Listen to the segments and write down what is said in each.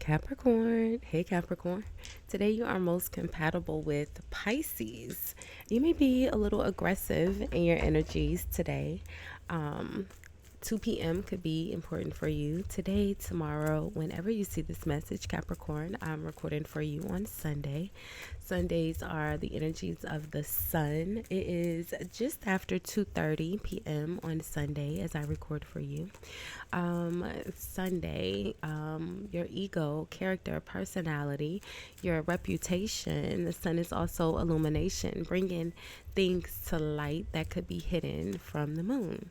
Capricorn. Hey, Capricorn. Today you are most compatible with Pisces. You may be a little aggressive in your energies today. Um, 2 p.m. could be important for you today, tomorrow, whenever you see this message, Capricorn. I'm recording for you on Sunday. Sundays are the energies of the sun. It is just after 2:30 p.m. on Sunday as I record for you. Sunday, your ego, character, personality, your reputation. The sun is also illumination, bringing things to light that could be hidden from the moon.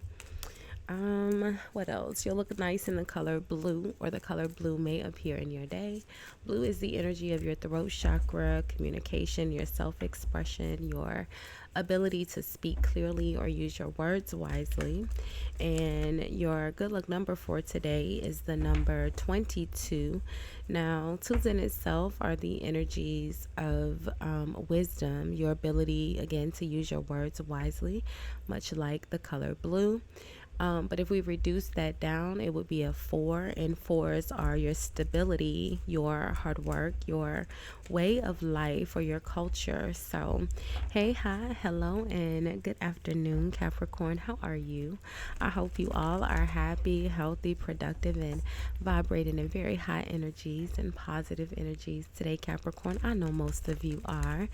What else? You'll look nice in the color blue, or the color blue may appear in your day. Blue is the energy of your throat chakra, communication, your self expression, your ability to speak clearly or use your words wisely. And your good luck number for today is the number 22. Now, twos in itself are the energies of wisdom, your ability, again, to use your words wisely, much like the color blue. But if we reduce that down, it would be a 4. And fours are your stability, your hard work, your way of life, or your culture. So, hey, hi, hello, and good afternoon, Capricorn. How are you? I hope you all are happy, healthy, productive, and vibrating in very high energies and positive energies today, Capricorn. I know most of you are.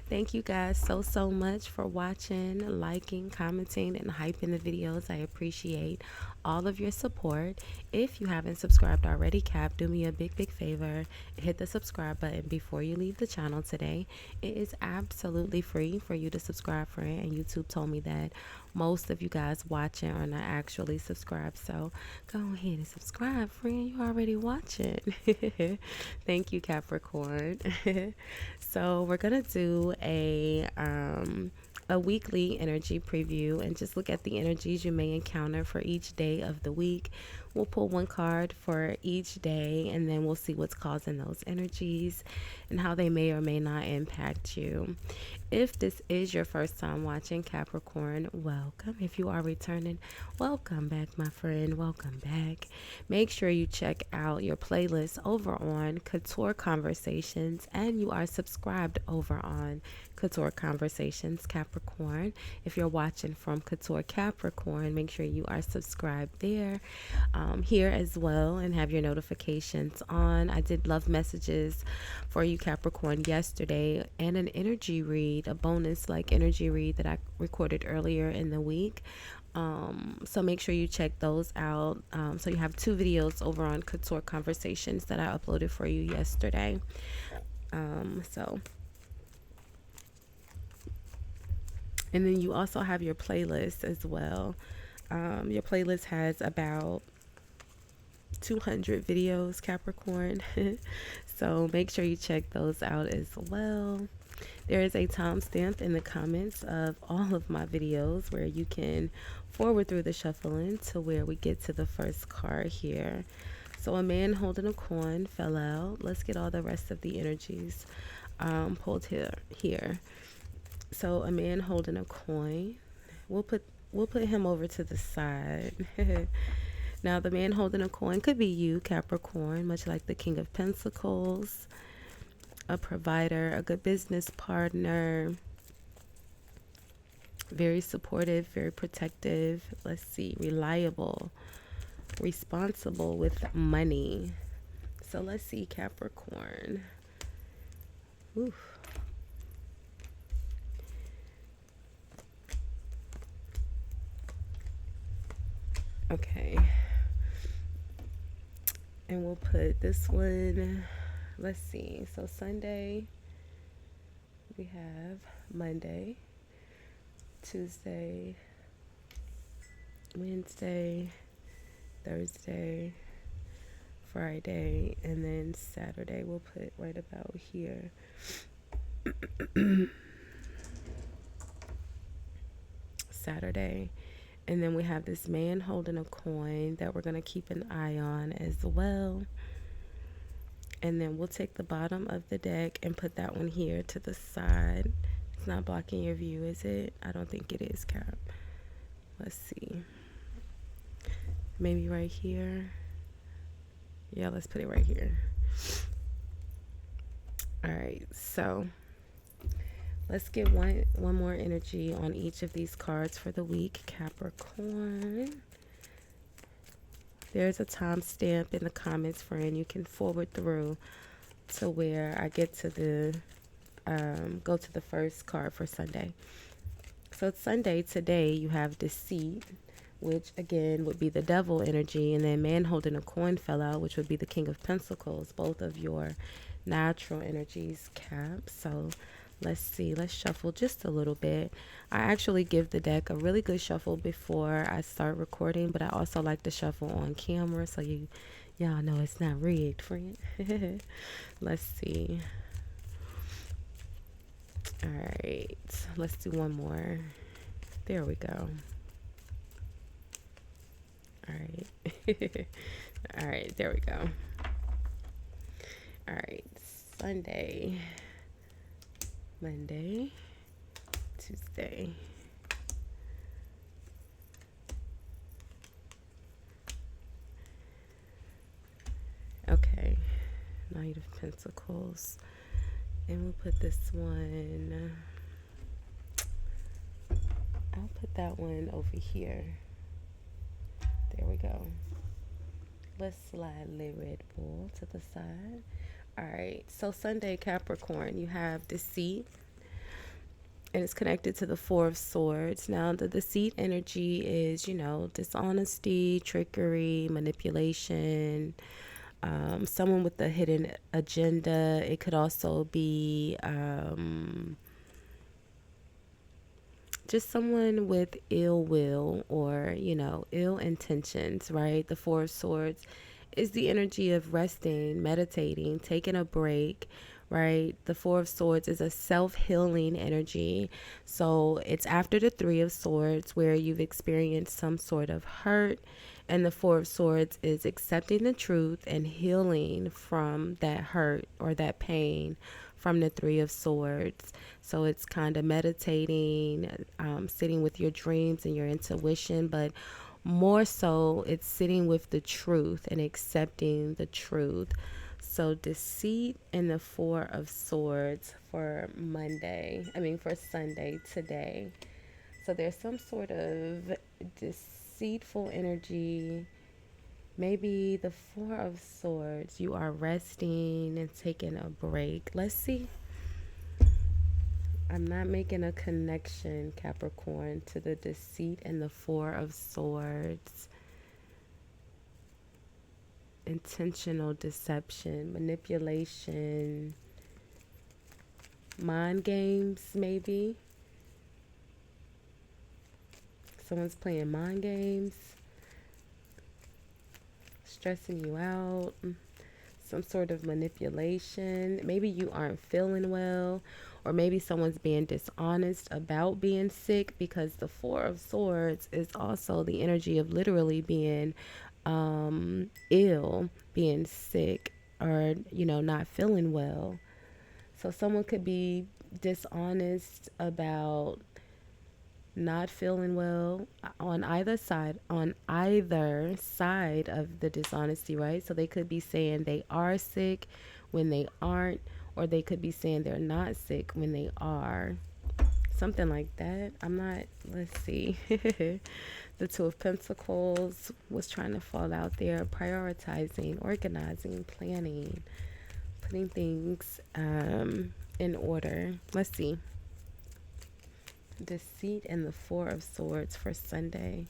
Thank you guys so much for watching, liking, commenting, and hyping the videos. I appreciate all of your support. If you haven't subscribed already, Cap, do me a big favor. Hit the subscribe button before you leave the channel today. It is absolutely free for you to subscribe, friend. And YouTube told me that most of you guys watching are not actually subscribed. So go ahead and subscribe, friend. You already watching. Thank you, Capricorn. So we're gonna do a weekly energy preview and just look at the energies you may encounter for each day of the week. We'll pull one card for each day, and then we'll see what's causing those energies and how they may or may not impact you. If this is your first time watching, Capricorn, welcome. If you are returning, welcome back, my friend. Welcome back. Make sure you check out your playlist over on Couture Conversations, and you are subscribed over on Couture Conversations, Capricorn. If you're watching from Couture Capricorn, make sure you are subscribed there, here as well, and have your notifications on. I did love messages for you, Capricorn, yesterday, and an energy read, a bonus like energy read that I recorded earlier in the week. So make sure you check those out. So you have 2 videos over on Couture Conversations that I uploaded for you yesterday. So and then you also have your playlist as well. Your playlist has about 200 videos, Capricorn. So make sure you check those out as well. There is a timestamp in the comments of all of my videos where you can forward through the shuffling to where we get to the first card here. So a man holding a coin fell out. Let's get all the rest of the energies pulled here. So a man holding a coin. We'll put him over to the side. Now the man holding a coin could be you, Capricorn, much like the King of Pentacles, a provider, a good business partner, very supportive, very protective. Let's see, reliable, responsible with money. So let's see, Capricorn. Oof. Okay. And we'll put this one, let's see. So Sunday, we have Monday, Tuesday, Wednesday, Thursday, Friday, and then Saturday we'll put right about here. Saturday. And then we have this man holding a coin that we're going to keep an eye on as well. And then we'll take the bottom of the deck and put that one here to the side. It's not blocking your view, is it? I don't think it is, Cap. Let's see. Maybe right here. Yeah, let's put it right here. All right, so let's get one more energy on each of these cards for the week, Capricorn. There's a timestamp in the comments, friend. You can forward through to where I get to the go to the first card for Sunday. So it's Sunday today. You have deceit, which again would be the devil energy, and then man holding a coin fell out, which would be the King of Pentacles. Both of your natural energies, Cap. So let's see. Let's shuffle just a little bit. I actually give the deck a really good shuffle before I start recording, but I also like to shuffle on camera so y'all know it's not rigged, friend. Let's see. All right, let's do one more. There we go. All right. All right, there we go. All right, Sunday, Monday, Tuesday. Okay, Knight of Pentacles. And we'll put this one, I'll put that one over here. There we go. Let's slide the Red Bull to the side. All right, so Sunday, Capricorn, you have deceit, and it's connected to the Four of Swords. Now, the deceit energy is, dishonesty, trickery, manipulation, someone with a hidden agenda. It could also be just someone with ill will or, ill intentions, right? The Four of Swords is the energy of resting, meditating, taking a break, right? The Four of Swords is a self-healing energy. So it's after the Three of Swords where you've experienced some sort of hurt. And the Four of Swords is accepting the truth and healing from that hurt or that pain from the Three of Swords. So it's kind of meditating, sitting with your dreams and your intuition, but more so it's sitting with the truth and accepting the truth. So deceit and the Four of Swords for for Sunday today. So there's some sort of deceitful energy. Maybe the Four of Swords, you are resting and taking a break. Let's see. I'm not making a connection, Capricorn, to the deceit and the Four of Swords. Intentional deception, manipulation, mind games, maybe. Someone's playing mind games, stressing you out, some sort of manipulation. Maybe you aren't feeling well, or maybe someone's being dishonest about being sick, because the Four of Swords is also the energy of literally being ill, being sick, or, not feeling well. So someone could be dishonest about not feeling well on either side of the dishonesty, right? So they could be saying they are sick when they aren't, or they could be saying they're not sick when they are. Something like that. Let's see. The Two of Pentacles was trying to fall out there, prioritizing, organizing, planning, putting things in order. Let's see. Deceit and the Four of Swords for Sunday.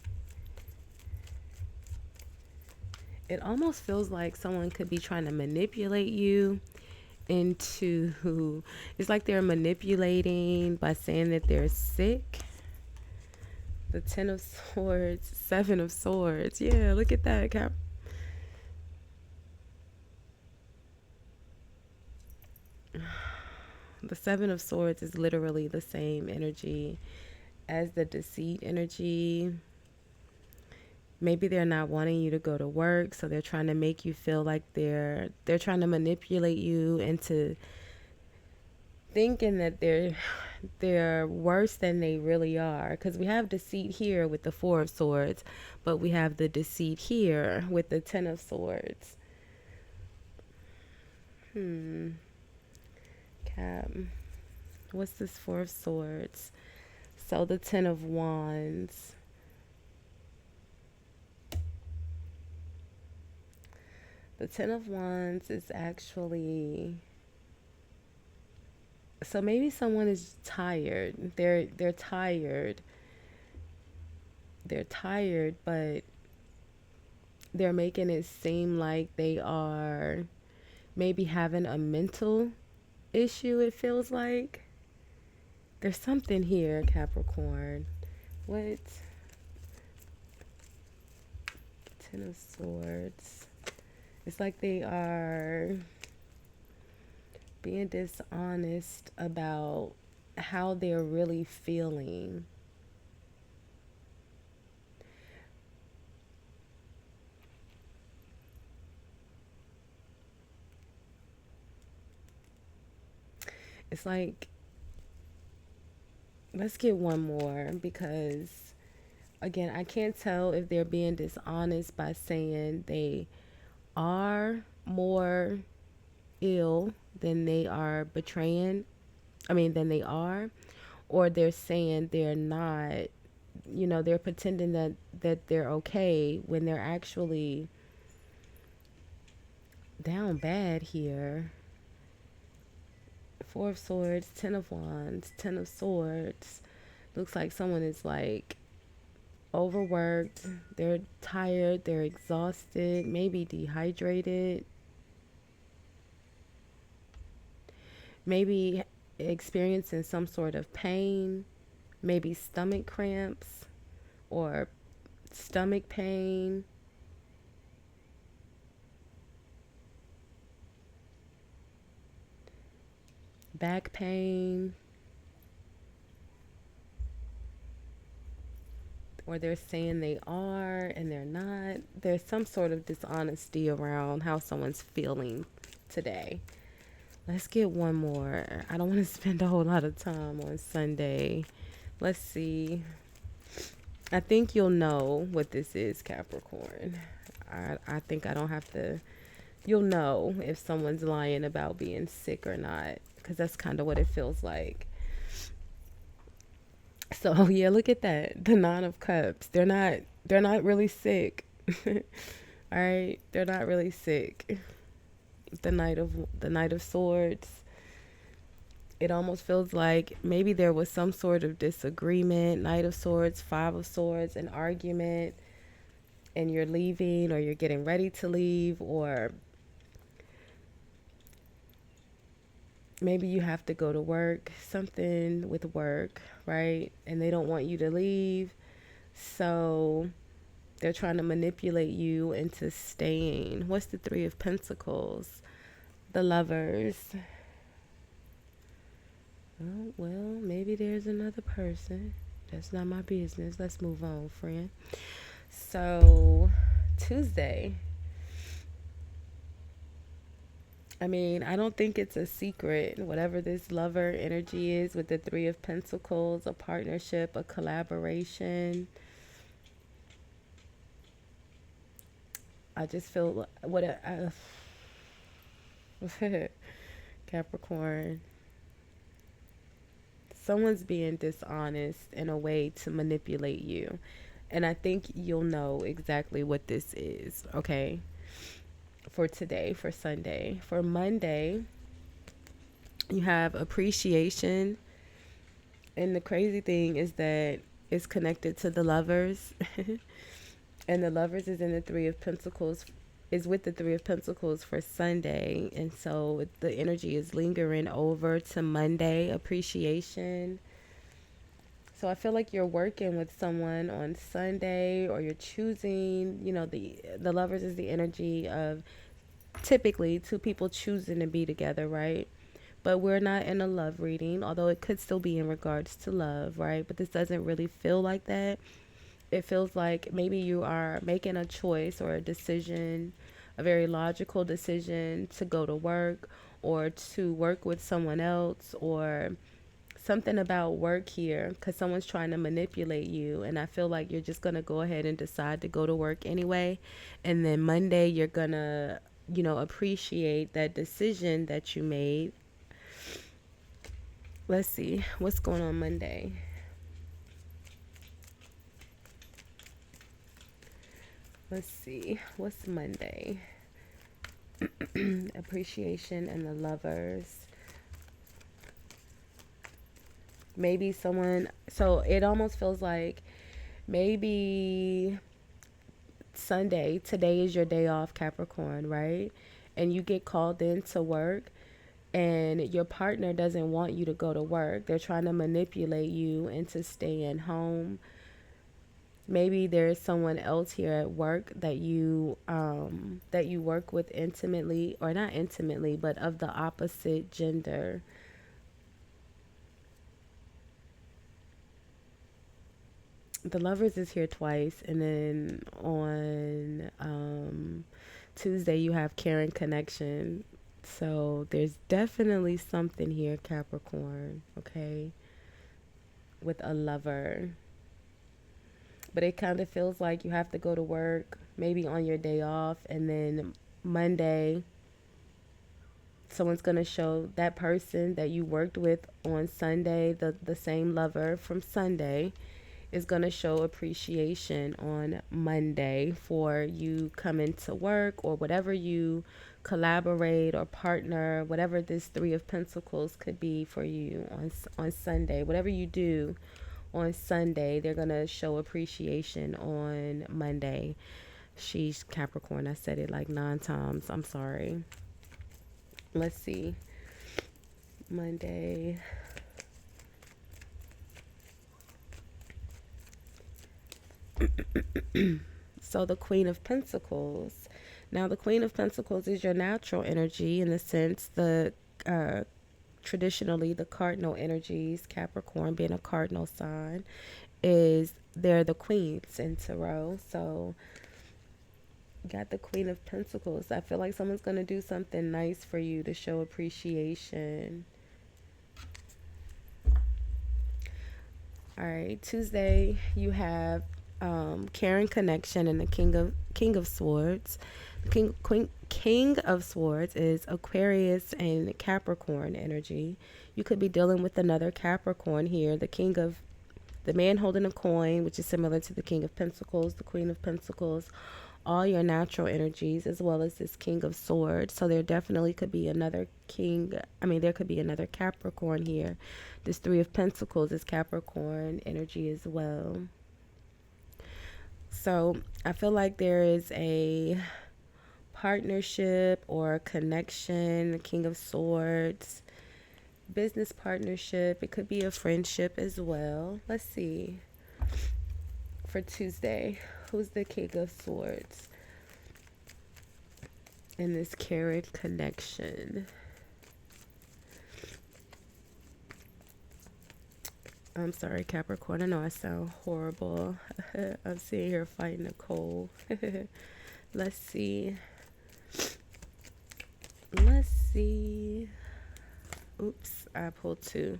It almost feels like someone could be trying to manipulate you into, it's like they're manipulating by saying that they're sick. The Ten of Swords, Seven of Swords. Yeah, look at that, Cap. The Seven of Swords is literally the same energy as the deceit energy. Maybe they're not wanting you to go to work, so they're trying to make you feel like they're trying to manipulate you into thinking that they're worse than they really are. Because we have deceit here with the Four of Swords, but we have the deceit here with the Ten of Swords. Hmm. Cap. What's this Four of Swords? So the Ten of Wands. The Ten of Wands is actually, so maybe someone is tired. They're tired. They're tired, but they're making it seem like they are maybe having a mental issue, it feels like. There's something here, Capricorn. What? Ten of Swords. It's like they are being dishonest about how they're really feeling. It's like, let's get one more because, again, I can't tell if they're being dishonest by saying they are more ill than they are betraying. I mean, than they are, or they're saying they're not. They're pretending that they're okay when they're actually down bad here. Four of Swords, Ten of Wands, Ten of Swords. Looks like someone is like overworked. They're tired. They're exhausted. Maybe dehydrated. Maybe experiencing some sort of pain. Maybe stomach cramps or stomach pain. Back pain. Or they're saying they are and they're not. There's some sort of dishonesty around how someone's feeling today. Let's get one more. I don't want to spend a whole lot of time on Sunday. Let's see. I think you'll know what this is, Capricorn. I think I don't have to. You'll know if someone's lying about being sick or not, because that's kind of what it feels like. So yeah, look at that. The Nine of Cups. They're not really sick. All right, they're not really sick. The Knight of Swords. It almost feels like maybe there was some sort of disagreement. Knight of Swords, Five of Swords, an argument, and you're leaving or you're getting ready to leave, or maybe you have to go to work, something with work, right? And they don't want you to leave. So they're trying to manipulate you into staying. What's the Three of Pentacles? The Lovers. Oh, well, maybe there's another person. That's not my business. Let's move on, friend. So, Tuesday. I mean, I don't think it's a secret. Whatever this lover energy is with the Three of Pentacles, a partnership, a collaboration. I just feel what a Capricorn. Someone's being dishonest in a way to manipulate you. And I think you'll know exactly what this is, okay? For today, for Sunday. For Monday, you have appreciation. And the crazy thing is that it's connected to the Lovers. And the Lovers is in the Three of Pentacles, is with the Three of Pentacles for Sunday. And so the energy is lingering over to Monday, appreciation. So I feel like you're working with someone on Sunday, or you're choosing, the Lovers is the energy of typically two people choosing to be together, right? But we're not in a love reading, although it could still be in regards to love, right? But this doesn't really feel like that. It feels like maybe you are making a choice or a decision, a very logical decision to go to work or to work with someone else, or something about work here because someone's trying to manipulate you. And I feel like you're just going to go ahead and decide to go to work anyway. And then Monday, you're going to appreciate that decision that you made. Let's see what's going on Monday. Let's see what's Monday. Appreciation and the lovers. Maybe someone, so it almost feels like maybe Sunday, today is your day off, Capricorn, right? And you get called in to work, and your partner doesn't want you to go to work. They're trying to manipulate you into staying home. Maybe there's someone else here at work that you work with intimately, or not intimately, but of the opposite gender. The lovers is here twice, and then on Tuesday you have Karen connection. So there's definitely something here, Capricorn, okay, with a lover. But it kind of feels like you have to go to work maybe on your day off, and then Monday someone's going to show that person that you worked with on Sunday, the same lover from Sunday is going to show appreciation on Monday for you coming to work, or whatever you collaborate or partner, whatever this 3 of Pentacles could be for you on Sunday. Whatever you do on Sunday, they're going to show appreciation on Monday. She's Capricorn. I said it like 9 times. I'm sorry. Let's see. Monday. So the Queen of Pentacles. Now the Queen of Pentacles is your natural energy, in the sense uh, traditionally the cardinal energies, Capricorn being a cardinal sign, is they're the queens in tarot. So you got the Queen of Pentacles. I feel like someone's going to do something nice for you to show appreciation. All right, Tuesday you have Karen connection and the King of Swords. The King of Swords is Aquarius and Capricorn energy. You could be dealing with another Capricorn here. The man holding a coin, which is similar to the King of Pentacles, the Queen of Pentacles, all your natural energies, as well as this King of Swords. So there definitely could be another there could be another Capricorn here. This 3 of Pentacles is Capricorn energy as well. So I feel like there is a partnership or a connection, the King of Swords, business partnership. It could be a friendship as well. Let's see. For Tuesday, who's the King of Swords in this Karen connection? I'm sorry, Capricorn. I know I sound horrible. I'm sitting here fighting a cold. Let's see. Oops, I pulled 2.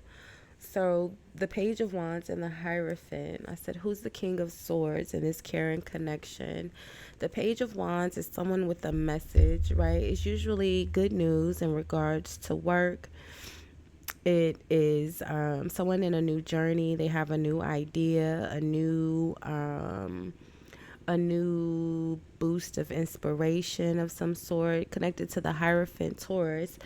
So the Page of Wands and the Hierophant. I said, who's the King of Swords in this Karen connection? The Page of Wands is someone with a message, right? It's usually good news in regards to work. It is someone in a new journey. They have a new idea, a new boost of inspiration of some sort. Connected to the Hierophant, Taurus.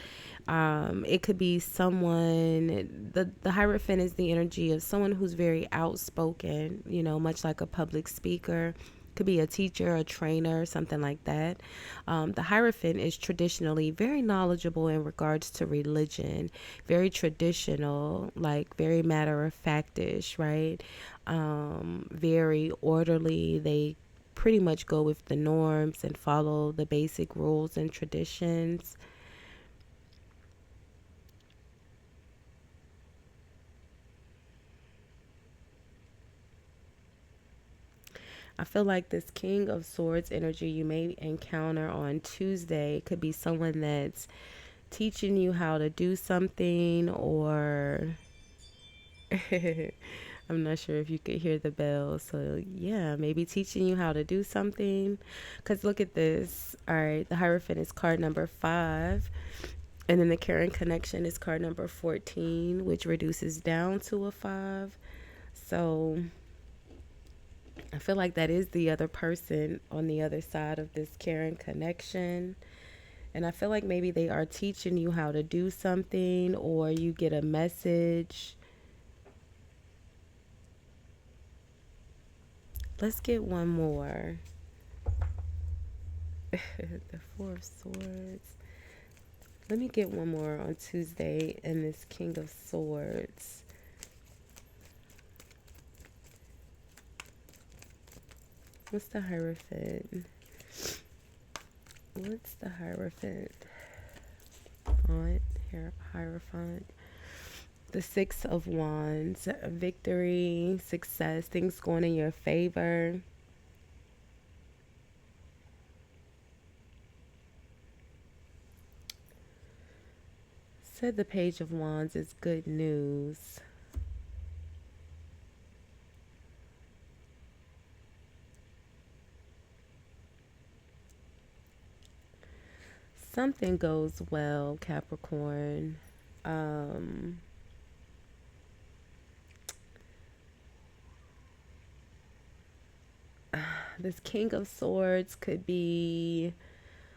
It could be someone, the Hierophant is the energy of someone who's very outspoken, much like a public speaker. Could be a teacher, a trainer, something like that. The Hierophant is traditionally very knowledgeable in regards to religion, very traditional, like very matter of factish, right? Very orderly. They pretty much go with the norms and follow the basic rules and traditions. I feel like this King of Swords energy you may encounter on Tuesday could be someone that's teaching you how to do something, or I'm not sure if you could hear the bell. So, yeah, maybe teaching you how to do something. Because look at this. All right, the Hierophant is card number 5. And then the Karen connection is card number 14, which reduces down to a 5. So, I feel like that is the other person on the other side of this Karen connection. And I feel like maybe they are teaching you how to do something, or you get a message. Let's get one more. The Four of Swords. Let me get one more on Tuesday and this King of Swords. What's the Hierophant? What's the Hierophant? Hierophant. The Six of Wands. Victory, success, things going in your favor. Said the Page of Wands is good news. Something goes well, Capricorn. This King of Swords could be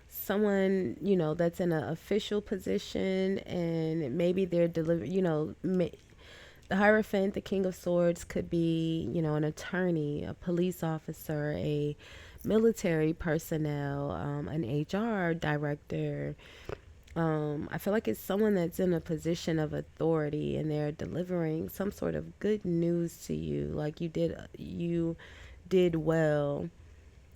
someone, that's in an official position, and maybe they're delivering, the Hierophant, the King of Swords, could be, an attorney, a police officer, a military personnel, an HR director. I feel like it's someone that's in a position of authority, and they're delivering some sort of good news to you. Like you did well,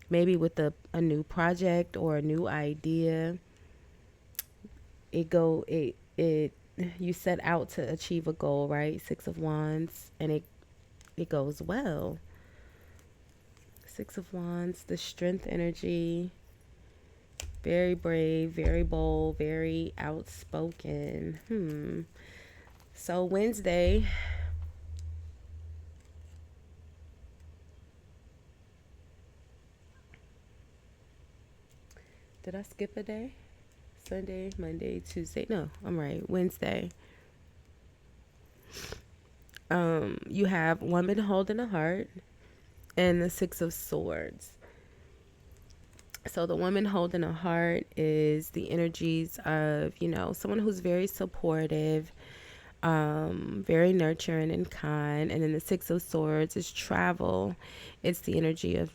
maybe with a new project or a new idea. It you set out to achieve a goal, right? Six of Wands, and it goes well. Six of Wands, the Strength energy, very brave, very bold, very outspoken. So Wednesday, did I skip a day? Sunday, Monday, Tuesday. No, I'm right. Wednesday. You have Woman Holding a Heart and the Six of Swords. So the woman holding a heart is the energies of, someone who's very supportive, very nurturing and kind. And then the Six of Swords is travel. It's the energy of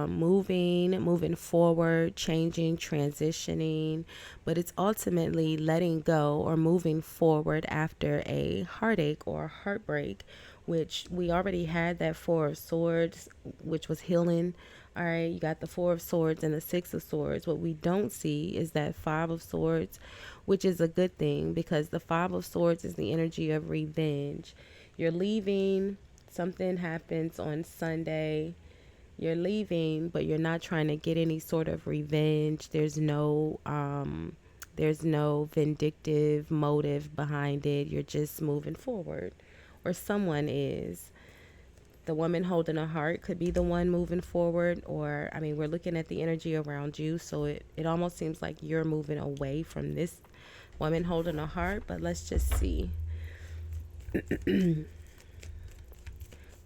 moving forward, changing, transitioning, but it's ultimately letting go or moving forward after a heartache or heartbreak, which we already had that Four of Swords, which was healing. All right, you got the Four of Swords and the Six of Swords. What we don't see is that Five of Swords, which is a good thing, because the Five of Swords is the energy of revenge. You're leaving, something happens on Sunday. You're leaving, but you're not trying to get any sort of revenge. There's no vindictive motive behind it. You're just moving forward, or someone is. The woman holding a heart could be the one moving forward, or I mean, we're looking at the energy around you, so it almost seems like you're moving away from this woman holding a heart. But let's just see.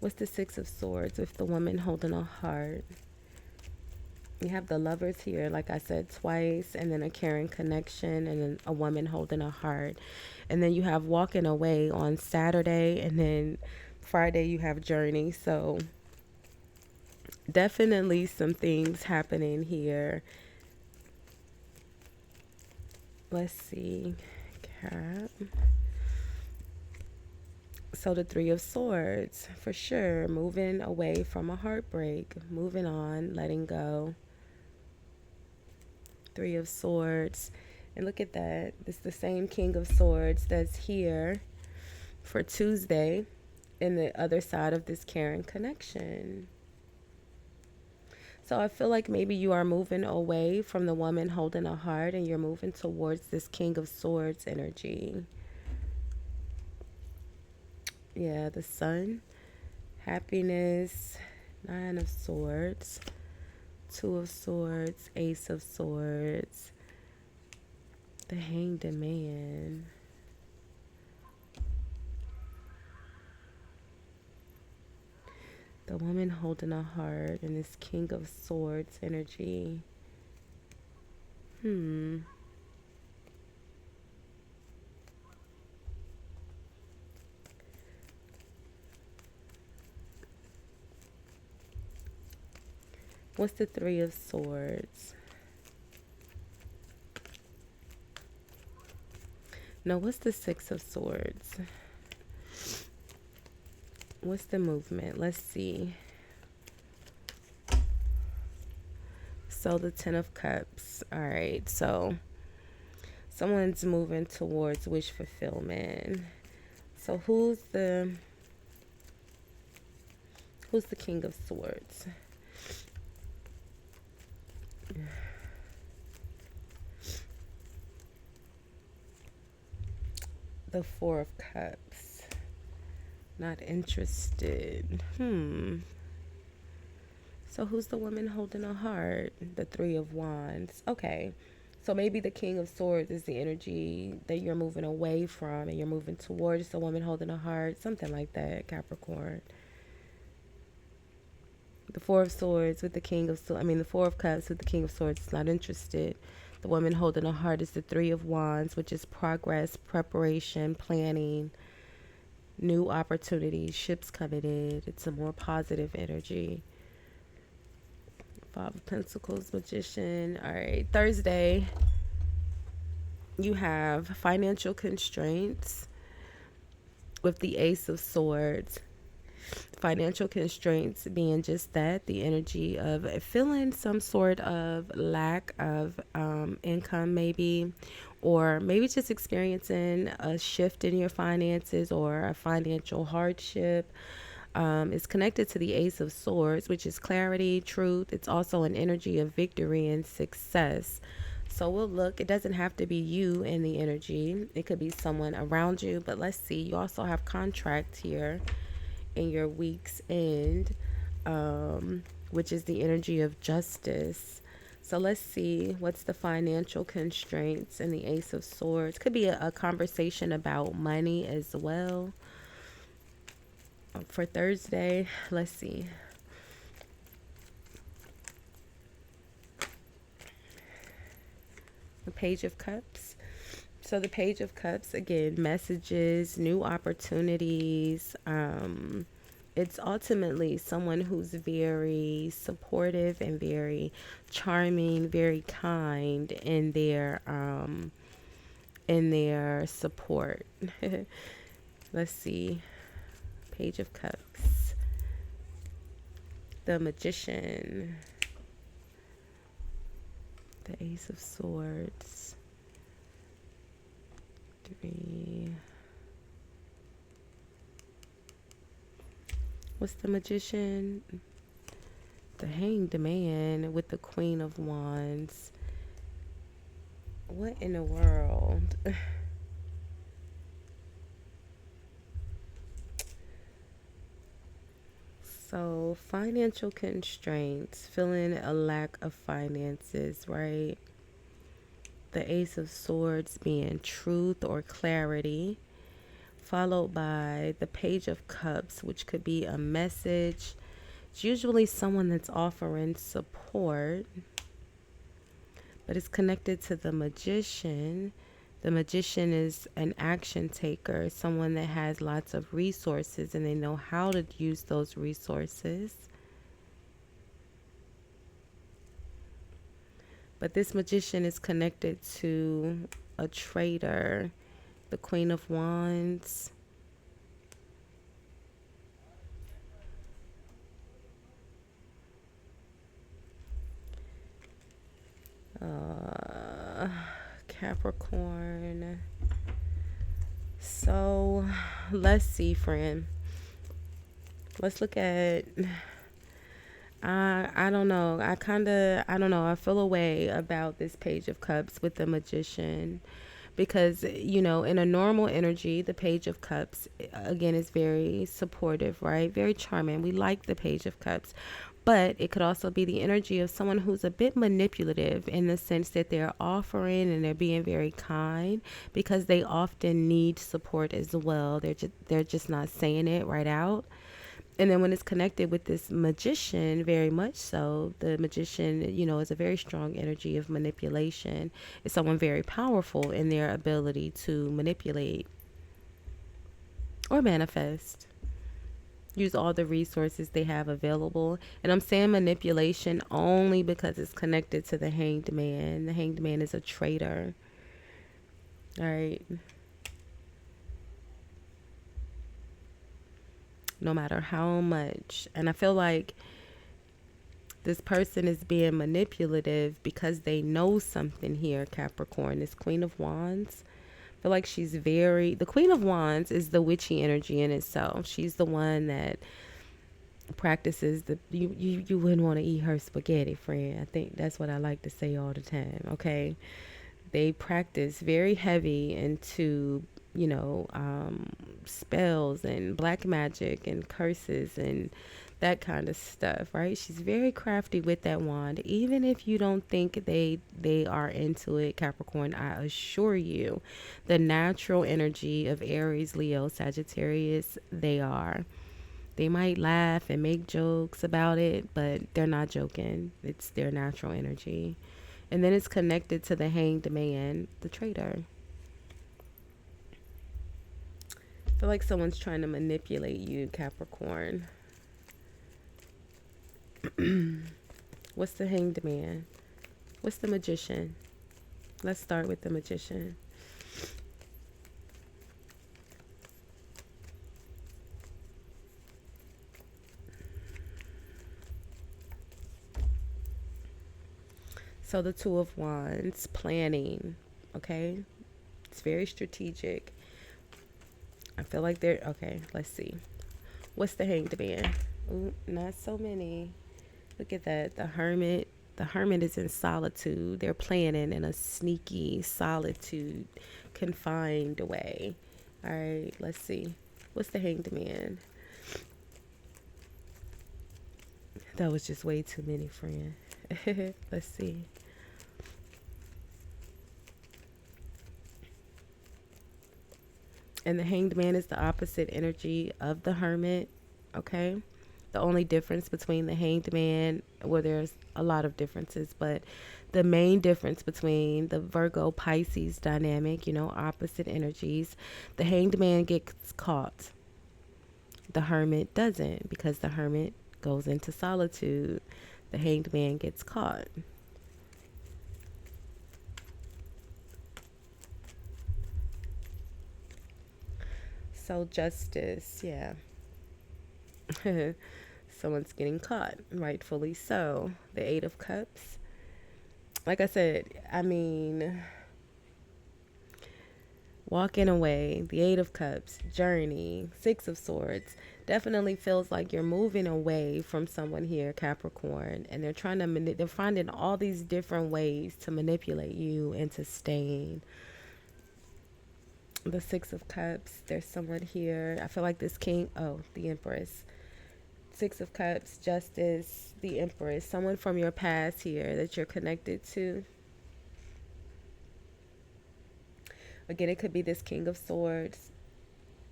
What's the Six of Swords with the woman holding a heart? You have the Lovers here, like I said, twice, and then a caring connection, and then a woman holding a heart. And then you have walking away on Saturday, and then Friday you have journey. So definitely some things happening here. Let's see. Cap. So the Three of Swords, for sure, moving away from a heartbreak, moving on, letting go. Three of Swords. And look at that. It's the same King of Swords that's here for Tuesday in the other side of this Karen connection. So I feel like maybe you are moving away from the woman holding a heart, and you're moving towards this King of Swords energy. Yeah, the Sun. Happiness, Nine of Swords, Two of Swords, Ace of Swords, the Hanged Man. The woman holding a heart and this King of Swords energy. What's the Three of Swords? No, what's the Six of Swords? What's the movement? Let's see. So the Ten of Cups. All right, so someone's moving towards wish fulfillment. So who's the King of Swords? The Four of Cups. Not interested. So who's the woman holding a heart? The Three of Wands. Okay. So maybe the King of Swords is the energy that you're moving away from and you're moving towards the woman holding a heart. Something like that, Capricorn. The Four of Swords with the King of Swords. I mean, the Four of Cups with the King of Swords is not interested. The woman holding a heart is the Three of Wands, which is progress, preparation, planning, new opportunities, ships coming in. It's a more positive energy. Five of Pentacles, Magician. All right, Thursday, you have financial constraints with the Ace of Swords. Financial constraints being just that, the energy of feeling some sort of lack of income maybe, or maybe just experiencing a shift in your finances or a financial hardship. It's connected to the Ace of Swords, which is clarity, truth. It's also an energy of victory and success. So we'll look. It doesn't have to be you in the energy. It could be someone around you. But let's see. You also have contract here in your week's end, which is the energy of justice. So let's see. What's the financial constraints in the Ace of Swords? Could be a conversation about money as well. For Thursday, let's see. The Page of Cups. So the Page of Cups, again, messages, new opportunities. It's ultimately someone who's very supportive and very charming, very kind in their support. Let's see. Page of Cups. The Magician. The Ace of Swords. 3. What's the Magician? The Hanged Man with the Queen of Wands. What in the world? So, financial constraints, feeling a lack of finances, right? The Ace of Swords being truth or clarity, followed by the Page of Cups, which could be a message. It's usually someone that's offering support, but it's connected to the Magician. The Magician is an action taker, someone that has lots of resources and they know how to use those resources. But this Magician is connected to a trader, the Queen of Wands. Capricorn. So let's see, friend. Let's look at, I don't know. I don't know. I feel a way about this Page of Cups with the Magician because, you know, in a normal energy, the Page of Cups, again, is very supportive, right? Very charming. We like the Page of Cups. But it could also be the energy of someone who's a bit manipulative, in the sense that they're offering and they're being very kind, because they often need support as well. They're just not saying it right out. And then when it's connected with this Magician, very much so, the Magician, you know, is a very strong energy of manipulation. It's someone very powerful in their ability to manipulate or manifest. Use all the resources they have available. And I'm saying manipulation only because it's connected to the Hanged Man. The Hanged Man is a traitor. All right. No matter how much. And I feel like this person is being manipulative because they know something here, Capricorn. This Queen of Wands. I feel like she's the Queen of Wands is the witchy energy in itself. She's the one that practices you wouldn't want to eat her spaghetti, friend. I think that's what I like to say all the time. Okay. They practice very heavy into, you know, spells and black magic and curses and that kind of stuff, right? She's very crafty with that wand. Even if you don't think they are into it, Capricorn, I assure you, the natural energy of Aries, Leo, Sagittarius, they are. They might laugh and make jokes about it, but they're not joking. It's their natural energy. And then it's connected to the Hanged Man, the traitor. I feel like someone's trying to manipulate you, Capricorn. What's the Hanged Man? What's the Magician? Let's start with the Magician. So the Two of Wands, planning, okay? It's very strategic. I feel like they're, okay, let's see. What's the Hanged Man? Ooh, not so many. Look at that. The Hermit. The Hermit is in solitude. They're planning in a sneaky solitude, confined way. All right, let's see. What's the Hanged Man? That was just way too many, friend. Let's see. And the Hanged Man is the opposite energy of the Hermit, okay? The only difference between the Hanged Man, well, there's a lot of differences, but the main difference between the Virgo Pisces dynamic, you know, opposite energies, the Hanged Man gets caught. The Hermit doesn't, because the Hermit goes into solitude. The Hanged Man gets caught. So justice, yeah. Someone's getting caught, rightfully so. The Eight of Cups. Like I said, I mean, walking away, the Eight of Cups, journey, Six of Swords. Definitely feels like you're moving away from someone here, Capricorn, and they're finding all these different ways to manipulate you into staying. The Six of Cups, there's someone here. I feel like this king, oh, the Empress. Six of Cups, Justice, the Empress, someone from your past here that you're connected to. Again, it could be this King of Swords.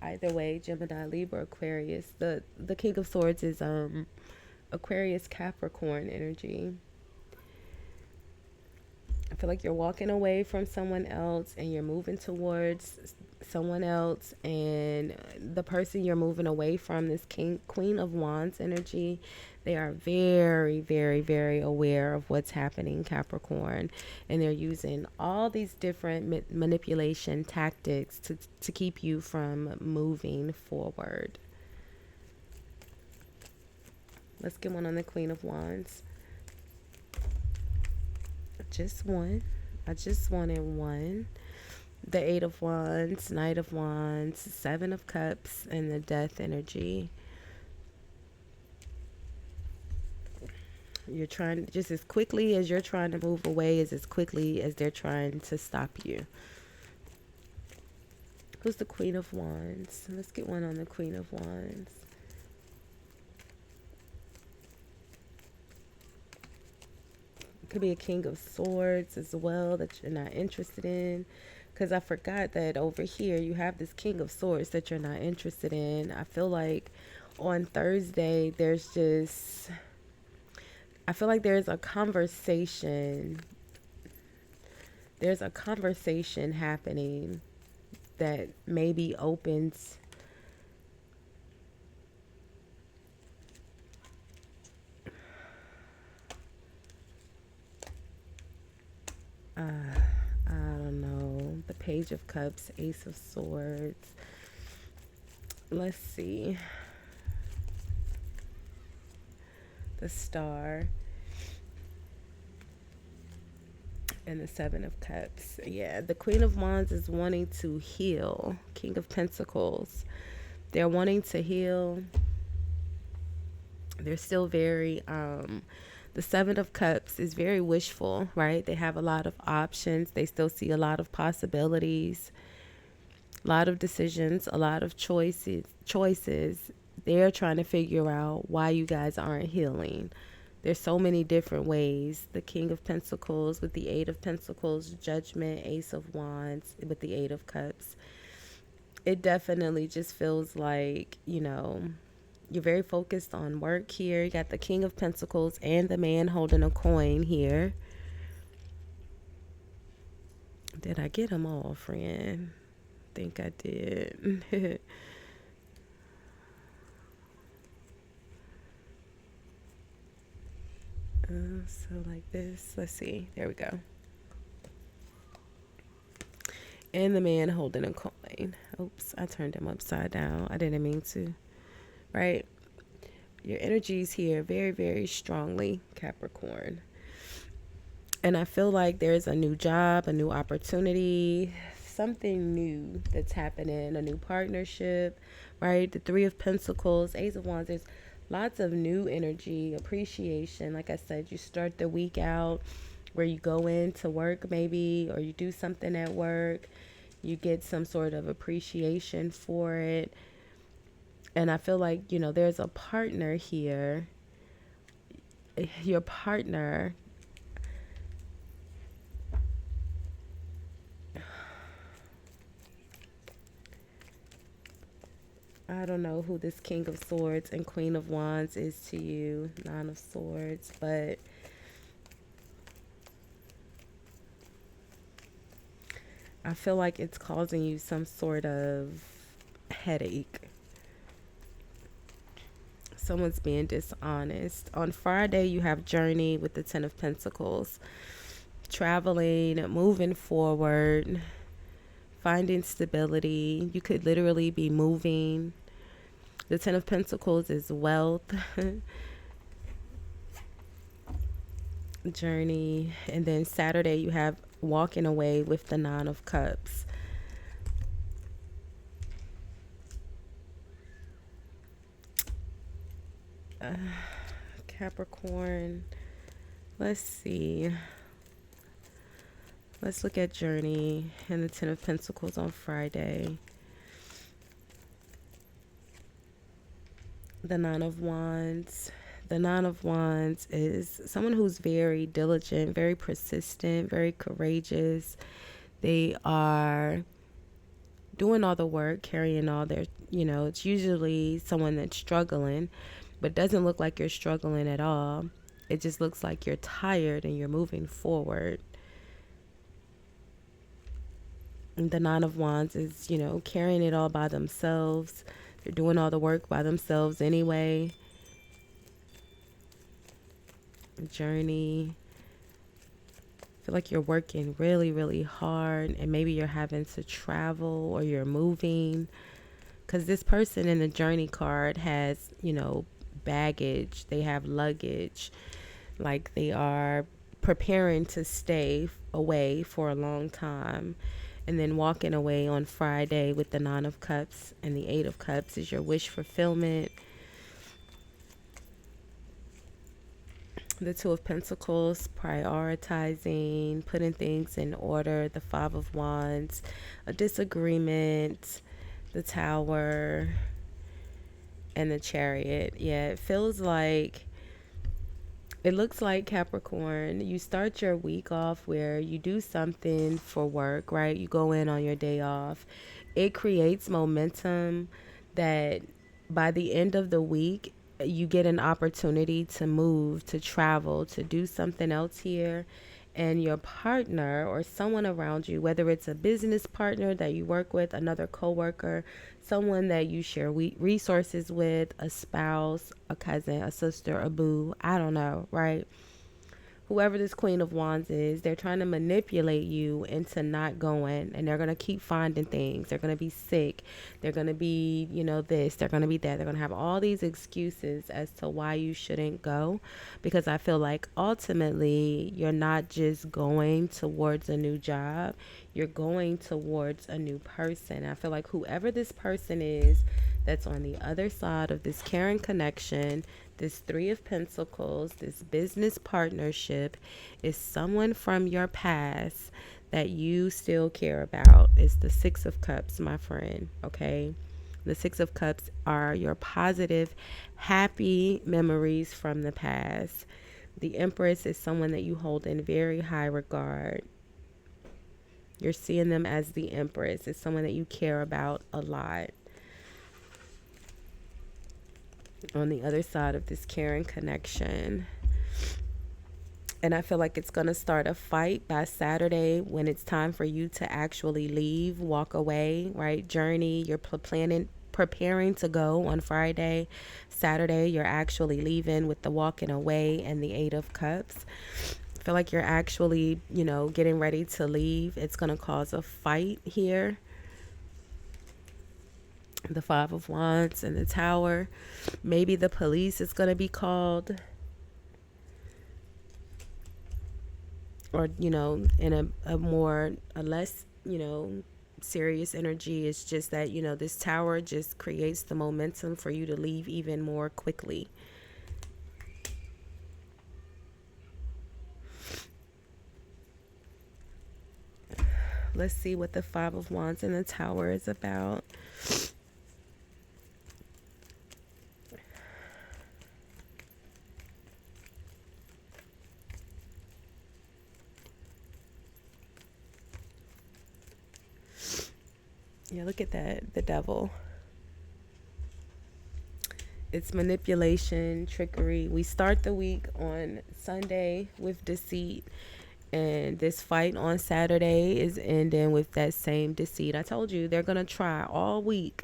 Either way, Gemini, Libra, Aquarius. The King of Swords is Aquarius, Capricorn energy. I feel like you're walking away from someone else and you're moving towards someone else, and the person you're moving away from, this Queen of Wands energy, they are very, very, very aware of what's happening, Capricorn, and they're using all these different manipulation tactics to keep you from moving forward. Let's get one on the Queen of Wands. Just one. I just wanted one. The Eight of Wands, Knight of Wands, Seven of Cups, and the Death energy. You're trying, just as quickly as you're trying to move away, is as quickly as they're trying to stop you. Who's the Queen of Wands? Let's get one on the Queen of Wands. It could be a King of Swords as well that you're not interested in. Because I forgot that over here you have this King of Swords that you're not interested in. I feel like on Thursday I feel like there's a conversation. There's a conversation happening that maybe opens I don't know, the Page of Cups, Ace of Swords. Let's see. The Star and the Seven of Cups. Yeah, the Queen of Wands is wanting to heal. King of Pentacles. They're wanting to heal. They're still very the Seven of Cups is very wishful, right? They have a lot of options. They still see a lot of possibilities, a lot of decisions, a lot of choices. They're trying to figure out why you guys aren't healing. There's so many different ways. The King of Pentacles with the Eight of Pentacles, Judgment, Ace of Wands with the Eight of Cups. It definitely just feels like, you're very focused on work here. You got the King of Pentacles and the man holding a coin here. Did I get them all, friend? I think I did. So like this. Let's see. There we go. And the man holding a coin. Oops, I turned him upside down. I didn't mean to. Right? Your energy's here very, very strongly, Capricorn. And I feel like there's a new job, a new opportunity, something new that's happening, a new partnership, right? The Three of Pentacles, Ace of Wands, there's lots of new energy, appreciation. Like I said, you start the week out where you go into work maybe, or you do something at work. You get some sort of appreciation for it. And I feel like, there's a partner here. Your partner, I don't know who this King of Swords and Queen of Wands is to you, Nine of Swords, but I feel like it's causing you some sort of headache. Someone's being dishonest. On Friday, you have Journey with the Ten of Pentacles. Traveling, moving forward, finding stability. You could literally be moving. The Ten of Pentacles is wealth. Journey. And then Saturday, you have walking away with the Nine of Cups. Capricorn, let's see. Let's look at Journey and the Ten of Pentacles on Friday. The Nine of Wands. The Nine of Wands is someone who's very diligent, very persistent, very courageous. They are doing all the work, carrying all their, it's usually someone that's struggling, but doesn't look like you're struggling at all. It just looks like you're tired and you're moving forward. And the Nine of Wands is, carrying it all by themselves. They're doing all the work by themselves anyway. Journey. I feel like you're working really, really hard, and maybe you're having to travel or you're moving. Because this person in the Journey card has, baggage. They have luggage. Like they are preparing to stay away for a long time. And then walking away on Friday with the Nine of Cups and the Eight of Cups is your wish fulfillment. The Two of Pentacles, prioritizing, putting things in order. The Five of Wands, a disagreement. The Tower, and the Chariot. Yeah, it feels like, it looks like, Capricorn, you start your week off where you do something for work, right? You go in on your day off. It creates momentum that by the end of the week, you get an opportunity to move, to travel, to do something else here. And your partner or someone around you, whether it's a business partner that you work with, another coworker, someone that you share resources with, a spouse, a cousin, a sister, a boo, I don't know, right? Whoever this Queen of Wands is, they're trying to manipulate you into not going, and they're going to keep finding things. They're going to be sick. They're going to be, this, they're going to be that. They're going to have all these excuses as to why you shouldn't go, because I feel like ultimately you're not just going towards a new job, you're going towards a new person. I feel like whoever this person is that's on the other side of this caring connection, this Three of Pentacles, this business partnership, is someone from your past that you still care about. It's the Six of Cups, my friend, okay? The Six of Cups are your positive, happy memories from the past. The Empress is someone that you hold in very high regard. You're seeing them as the Empress. It's someone that you care about a lot. On the other side of this caring connection. And I feel like it's going to start a fight by Saturday when it's time for you to actually leave, walk away, right? Journey. You're preparing to go on Friday. Saturday, you're actually leaving with the walking away and the Eight of Cups. I feel like you're actually, getting ready to leave. It's going to cause a fight here. The Five of Wands and the Tower. Maybe the police is going to be called. Or, in a less, serious energy. It's just that, this Tower just creates the momentum for you to leave even more quickly. Let's see what the Five of Wands and the Tower is about. Yeah, look at that. The Devil. It's manipulation, trickery. We start the week on Sunday with deceit. And this fight on Saturday is ending with that same deceit. I told you, they're going to try all week.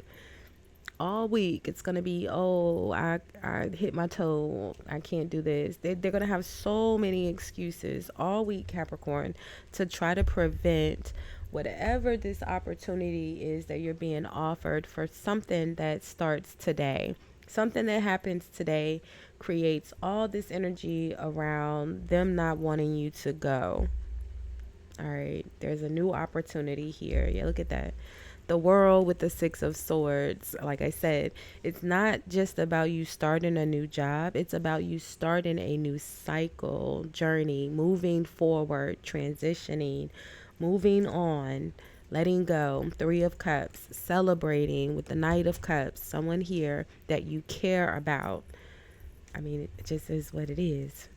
All week. It's going to be, I hit my toe. I can't do this. They're going to have so many excuses all week, Capricorn, to try to prevent whatever this opportunity is that you're being offered for something that starts today. Something that happens today creates all this energy around them not wanting you to go. All right, there's a new opportunity here. Yeah, look at that. The World with the Six of Swords. Like I said, it's not just about you starting a new job. It's about you starting a new cycle, journey, moving forward, transitioning, moving on, letting go. Three of Cups, celebrating with the Knight of Cups. Someone here that you care about. I mean, it just is what it is.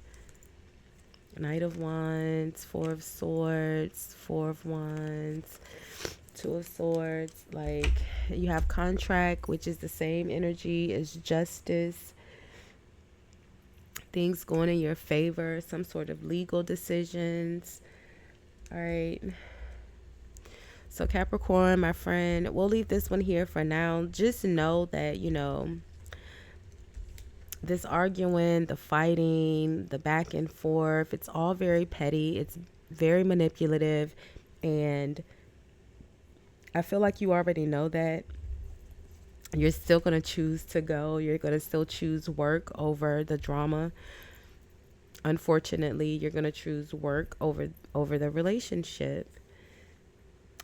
Knight of Wands, Four of Swords, Four of Wands, Two of Swords. Like, you have contract, which is the same energy as justice. Things going in your favor, some sort of legal decisions. All right. So Capricorn, my friend, we'll leave this one here for now. Just know that, this arguing, the fighting, the back and forth, it's all very petty. It's very manipulative. And I feel like you already know that. You're still going to choose to go. You're going to still choose work over the drama. Unfortunately, you're going to choose work over the relationship.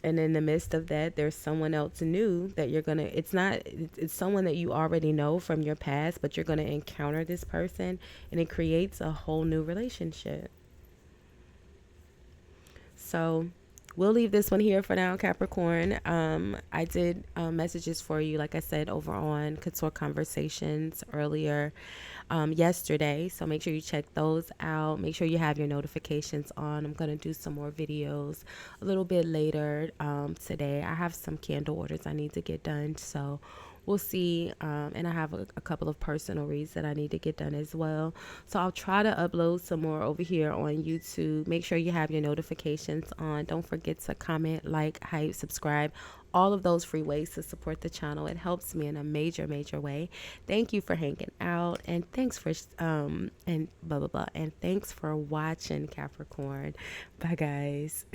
And in the midst of that, there's someone else new that you're gonna, it's not, it's someone that you already know from your past, but you're gonna encounter this person, and it creates a whole new relationship. So we'll leave this one here for now, Capricorn. I did messages for you, like I said, over on Couture Conversations earlier yesterday. So make sure you check those out. Make sure you have your notifications on. I'm going to do some more videos a little bit later today. I have some candle orders I need to get done. So we'll see. And I have a couple of personal reads that I need to get done as well. So I'll try to upload some more over here on YouTube. Make sure you have your notifications on. Don't forget to comment, like, hype, subscribe. All of those free ways to support the channel. It helps me in a major, major way. Thank you for hanging out, and thanks for and blah blah blah, and thanks for watching, Capricorn. Bye guys.